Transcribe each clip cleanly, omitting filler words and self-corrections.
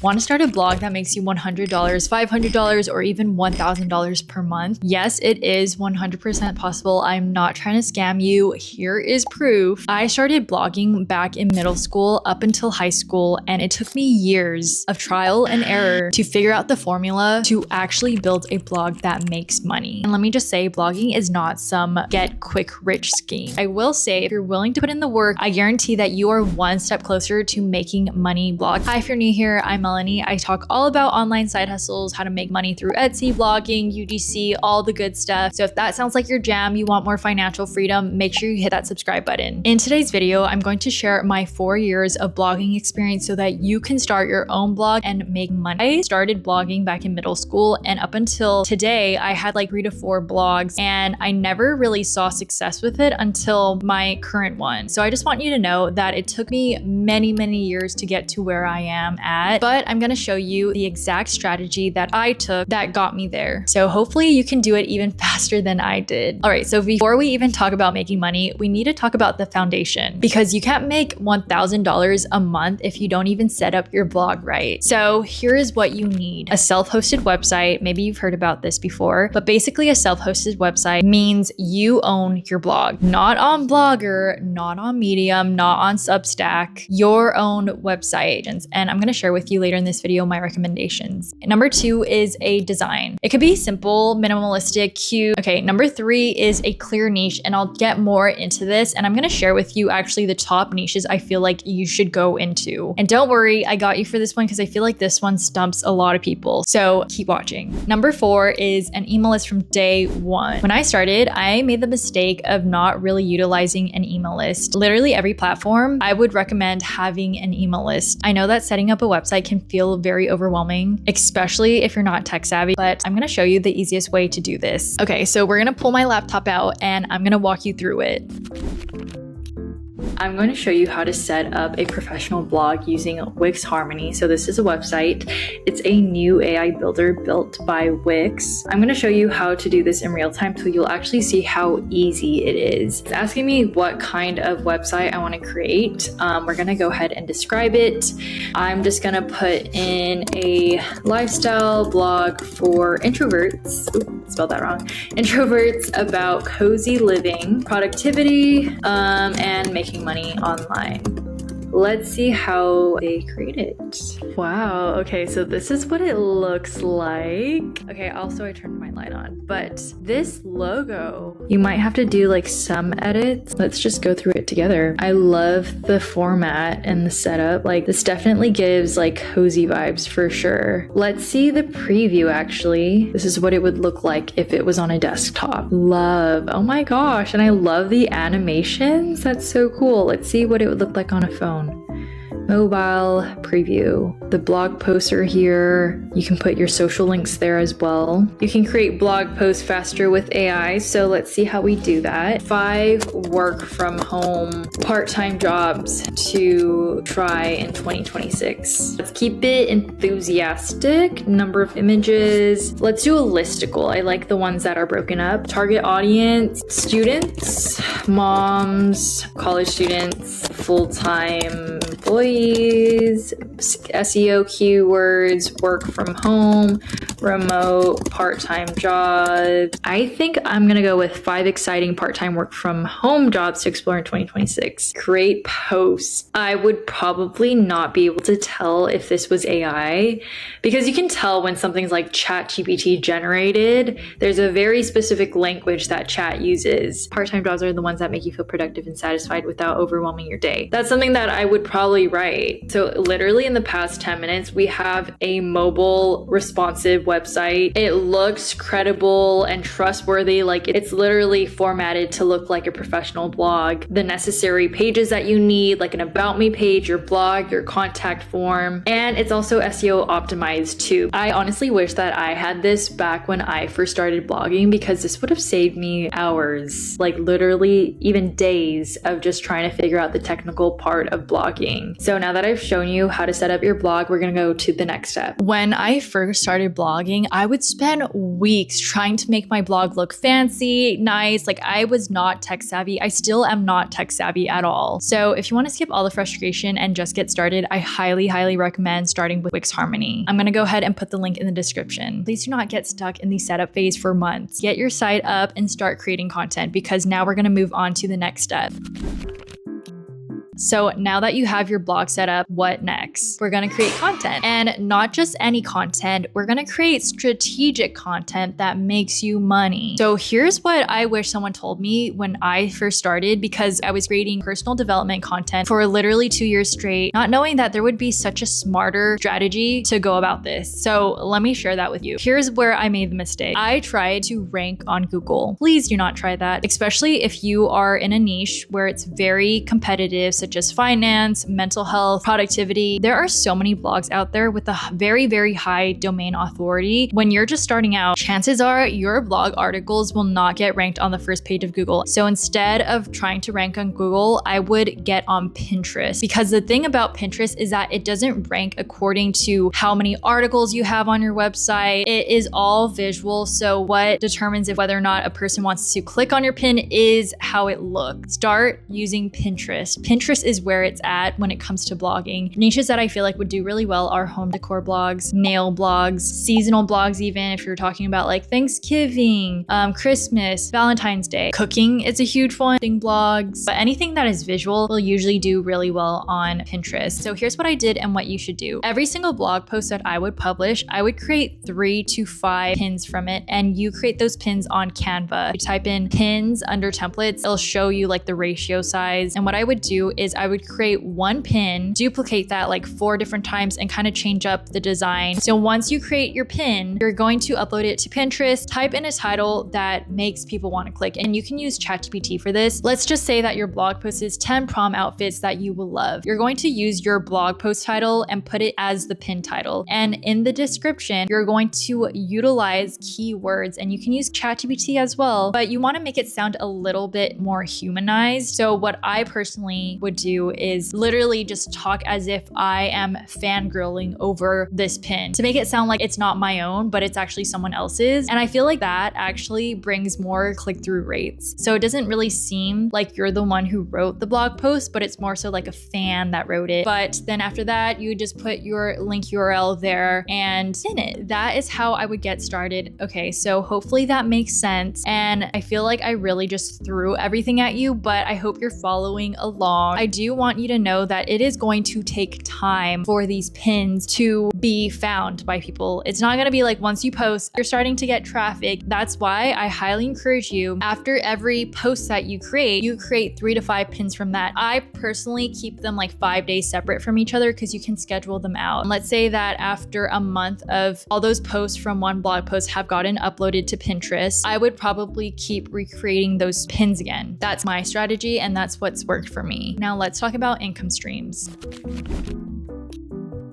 Want to start a blog that makes you $100, $500, or even $1,000 per month? Yes, it is 100% possible. I'm not trying to scam you. Here is proof. I started blogging back in middle school up until high school, and it took me years of trial and error to figure out the formula to actually build a blog that makes money. And let me just say, blogging is not some get quick rich scheme. I will say, if you're willing to put in the work, I guarantee that you are one step closer to making money blog. Hi, if you're new here, I'm Melanie. I talk all about online side hustles, how to make money through Etsy, blogging, UGC, all the good stuff. So if that sounds like your jam, you want more financial freedom, make sure you hit that subscribe button. In today's video, I'm going to share my 4 years of blogging experience so that you can start your own blog and make money. I started blogging back in middle school, and up until today, I had like 3 to 4 blogs, and I never really saw success with it until my current one. So I just want you to know that it took me many years to get to where I am at, but I'm gonna show you the exact strategy that I took that got me there. So hopefully you can do it even faster than I did. All right, so before we even talk about making money, we need to talk about the foundation, because you can't make $1,000 a month if you don't even set up your blog right. So here is what you need. A self-hosted website. Maybe you've heard about this before, but basically a self-hosted website means you own your blog. Not on Blogger, not on Medium, not on Substack, your own website. And I'm gonna share with you later in this video my recommendations. Number 2 is a design. It could be simple, minimalistic, cute. Okay, number 3 is a clear niche, and I'll get more into this, and I'm gonna share with you actually the top niches I feel like you should go into. And don't worry, I got you for this one because I feel like this one stumps a lot of people. So keep watching. Number 4 is an email list from day one. When I started, I made the mistake of not really utilizing an email list. Literally every platform, I would recommend having an email list. I know that setting up a website can feel very overwhelming, especially if you're not tech savvy, but I'm gonna show you the easiest way to do this. Okay, so we're gonna pull my laptop out and I'm gonna walk you through it. I'm going to show you how to set up a professional blog using Wix Harmony. So this is a website. It's a new AI builder built by Wix. I'm going to show you how to do this in real time so you'll actually see how easy it is. It's asking me what kind of website I want to create. We're going to go ahead and describe it. I'm just going to put in a lifestyle blog for introverts. Ooh, spelled that wrong. Introverts about cozy living, productivity, and making money online. Let's see how they create it. Wow, okay, so this is what it looks like. Okay, also I turned my light on, but this logo, you might have to do like some edits. Let's just go through it together. I love the format and the setup. Like, this definitely gives like cozy vibes for sure. Let's see the preview actually. This is what it would look like if it was on a desktop. Love, oh my gosh, and I love the animations. That's so cool. Let's see what it would look like on a phone. Mobile preview. The blog posts are here. You can put your social links there as well. You can create blog posts faster with AI. So let's see how we do that. 5 work from home part-time jobs to try in 2026. Let's keep it enthusiastic. Number of images. Let's do a listicle. I like the ones that are broken up. Target audience, students, moms, college students, full-time employees, SEO keywords, work from home, remote, part-time jobs. I think I'm gonna go with 5 exciting part-time work from home jobs to explore in 2026. Create posts. I would probably not be able to tell if this was AI, because you can tell when something's like ChatGPT generated. There's a very specific language that chat uses. Part-time jobs are the ones that make you feel productive and satisfied without overwhelming your day. That's something that I would probably write. So literally in the past 10 minutes, we have a mobile responsive website. It looks credible and trustworthy. Like, it's literally formatted to look like a professional blog. The necessary pages that you need, like an about me page, your blog, your contact form, and it's also SEO optimized too. I honestly wish that I had this back when I first started blogging, because this would have saved me hours, like literally even days of just trying to figure out the technical part of blogging. blogging. So now that I've shown you how to set up your blog, we're gonna go to the next step. When I first started blogging, I would spend weeks trying to make my blog look fancy, nice. Like I was not tech savvy. I still am not tech savvy at all. So if you want to skip all the frustration and just get started, I highly recommend starting with Wix Harmony. I'm gonna go ahead and put the link in the description. Please do not get stuck in the setup phase for months. Get your site up and start creating content, because now we're gonna move on to the next step. So now that you have your blog set up, what next? We're gonna create content, and not just any content. We're gonna create strategic content that makes you money. So here's what I wish someone told me when I first started, because I was creating personal development content for literally 2 years straight, not knowing that there would be such a smarter strategy to go about this. So let me share that with you. Here's where I made the mistake. I tried to rank on Google. Please do not try that, especially if you are in a niche where it's very competitive, such as finance, mental health, productivity. There are so many blogs out there with a very high domain authority. When you're just starting out, chances are your blog articles will not get ranked on the first page of Google. So instead of trying to rank on Google, I would get on Pinterest, because the thing about Pinterest is that it doesn't rank according to how many articles you have on your website. It is all visual. So what determines if whether or not a person wants to click on your pin is how it looks. Start using Pinterest. Pinterest is where it's at when it comes to blogging. Niches that I feel like would do really well are home decor blogs, nail blogs, seasonal blogs, even if you're talking about like Thanksgiving, Christmas, Valentine's Day. Cooking is a huge one, blogs, but anything that is visual will usually do really well on Pinterest. So here's what I did and what you should do. Every single blog post that I would publish, I would create 3 to 5 pins from it, and you create those pins on Canva. You type in pins under templates, it'll show you like the ratio size. And what I would do is I would create one pin, duplicate that like 4 different times, and kind of change up the design. So once you create your pin, you're going to upload it to Pinterest, type in a title that makes people want to click, and you can use ChatGPT for this. Let's just say that your blog post is 10 prom outfits that you will love. You're going to use your blog post title and put it as the pin title. And in the description, you're going to utilize keywords, and you can use ChatGPT as well, but you want to make it sound a little bit more humanized. So what I personally would do is literally just talk as if I am fangirling over this pin to make it sound like it's not my own, but it's actually someone else's. And I feel like that actually brings more click-through rates. So it doesn't really seem like you're the one who wrote the blog post, but it's more so like a fan that wrote it. But then after that, you just put your link URL there and pin it. That is how I would get started. Okay, so hopefully that makes sense. And I feel like I really just threw everything at you, but I hope you're following along. I do want you to know that it is going to take time for these pins to be found by people. It's not going to be like once you post, you're starting to get traffic. That's why I highly encourage you, after every post that you create 3 to 5 pins from that. I personally keep them like 5 days separate from each other, because you can schedule them out. And let's say that after a month of all those posts from one blog post have gotten uploaded to Pinterest, I would probably keep recreating those pins again. That's my strategy, and that's what's worked for me. Now let's talk about income streams.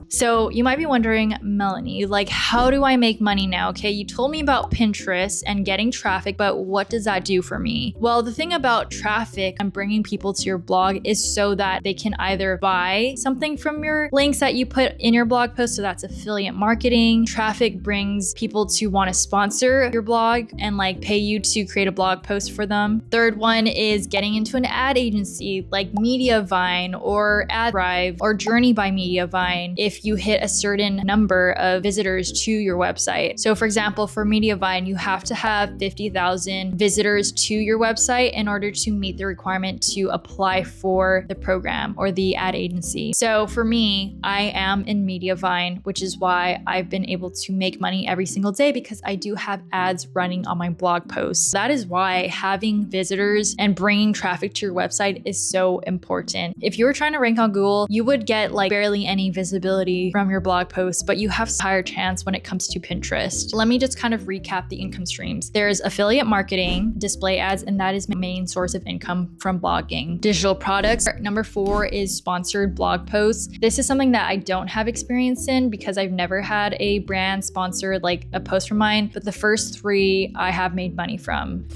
So you might be wondering, Melanie, like, how do I make money now? Okay, you told me about Pinterest and getting traffic, but what does that do for me? Well, the thing about traffic and bringing people to your blog is so that they can either buy something from your links that you put in your blog post. So that's affiliate marketing. Traffic brings people to want to sponsor your blog and like pay you to create a blog post for them. Third one is getting into an ad agency like Mediavine or AdThrive or Journey by Mediavine if you hit a certain number of visitors to your website. So for example, for Mediavine, you have to have 50,000 visitors to your website in order to meet the requirement to apply for the program or the ad agency. So for me, I am in Mediavine, which is why I've been able to make money every single day, because I do have ads running on my blog posts. That is why having visitors and bringing traffic to your website is so important. If you were trying to rank on Google, you would get like barely any visibility from your blog posts, but you have a higher chance when it comes to Pinterest. Let me just kind of recap the income streams. There's affiliate marketing, display ads, and that is my main source of income from blogging. Digital products. Number 4 is sponsored blog posts. This is something that I don't have experience in because I've never had a brand sponsor like a post from mine, but the first 3 I have made money from.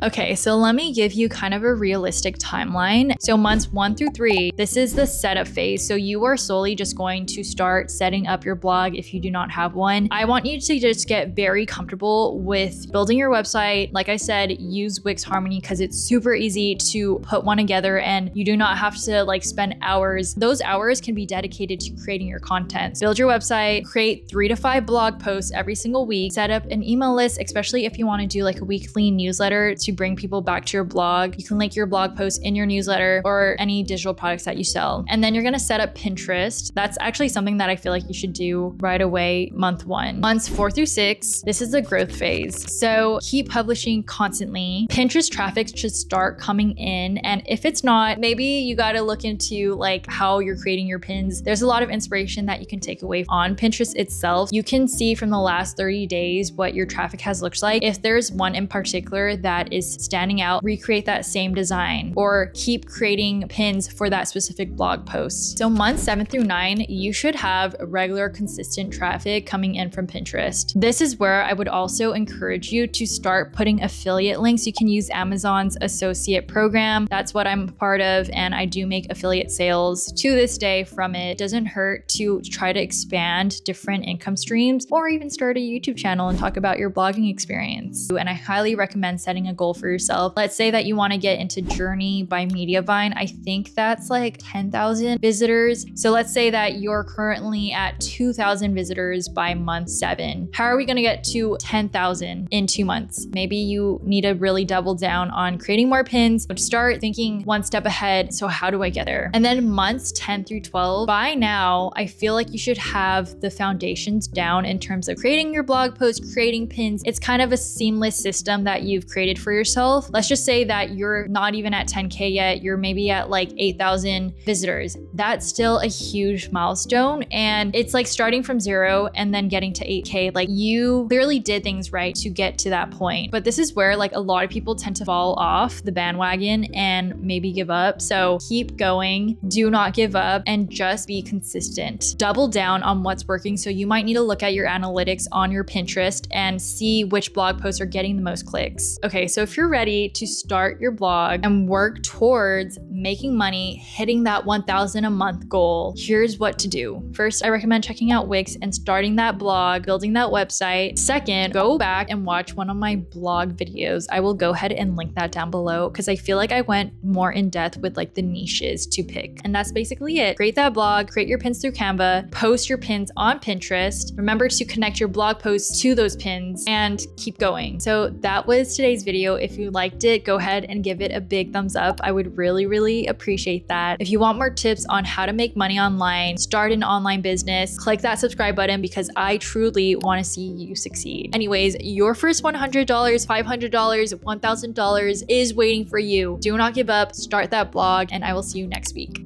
Okay, so let me give you kind of a realistic timeline. So months 1 through 3, this is the setup phase. So you are solely just going to start setting up your blog if you do not have one. I want you to just get very comfortable with building your website. Like I said, use Wix Harmony because it's super easy to put one together and you do not have to like spend hours. Those hours can be dedicated to creating your content. Build your website, create 3 to 5 blog posts every single week, set up an email list, especially if you want to do like a weekly newsletter to bring people back to your blog. You can link your blog post in your newsletter or any digital products that you sell. And then you're going to set up Pinterest. That's actually something that I feel like you should do right away, month 1. Months 4 through 6, this is the growth phase. So keep publishing constantly. Pinterest traffic should start coming in. And if it's not, maybe you got to look into like how you're creating your pins. There's a lot of inspiration that you can take away on Pinterest itself. You can see from the last 30 days what your traffic has looked like. If there's one in particular that is standing out, recreate that same design or keep creating pins for that specific blog post. So months 7 through 9, you should have regular, consistent traffic coming in from Pinterest. This is where I would also encourage you to start putting affiliate links. You can use Amazon's associate program. That's what I'm a part of, and I do make affiliate sales to this day from it. It doesn't hurt to try to expand different income streams or even start a YouTube channel and talk about your blogging experience. And I highly recommend setting a goal for yourself. Let's say that you want to get into Journey by Mediavine. I think that's like 10,000 visitors. So let's say that you're currently at 2,000 visitors by month 7. How are we going to get to 10,000 in 2 months? Maybe you need to really double down on creating more pins, but start thinking one step ahead. So how do I get there? And then months 10 through 12, by now, I feel like you should have the foundations down in terms of creating your blog posts, creating pins. It's kind of a seamless system that you've created for yourself. Let's just say that you're not even at 10K yet. You're maybe at like 8,000 visitors. That's still a huge milestone. And it's like starting from 0 and then getting to 8K. Like you clearly did things right to get to that point. But this is where like a lot of people tend to fall off the bandwagon and maybe give up. So keep going, do not give up, and just be consistent. Double down on what's working. So you might need to look at your analytics on your Pinterest and see which blog posts are getting the most clicks. Okay, so if you're ready to start your blog and work towards making money, hitting that 1,000 a month goal, here's what to do. First, I recommend checking out Wix and starting that blog, building that website. Second, go back and watch one of my blog videos. I will go ahead and link that down below because I feel like I went more in depth with like the niches to pick. And that's basically it. Create that blog, create your pins through Canva, post your pins on Pinterest. Remember to connect your blog posts to those pins and keep going. So that was today's video. If you liked it, go ahead and give it a big thumbs up. I would really appreciate that. If you want more tips on how to make money online, start an online business, click that subscribe button because I truly want to see you succeed. Anyways, your first $100, $500, $1,000 is waiting for you. Do not give up, start that blog, and I will see you next week.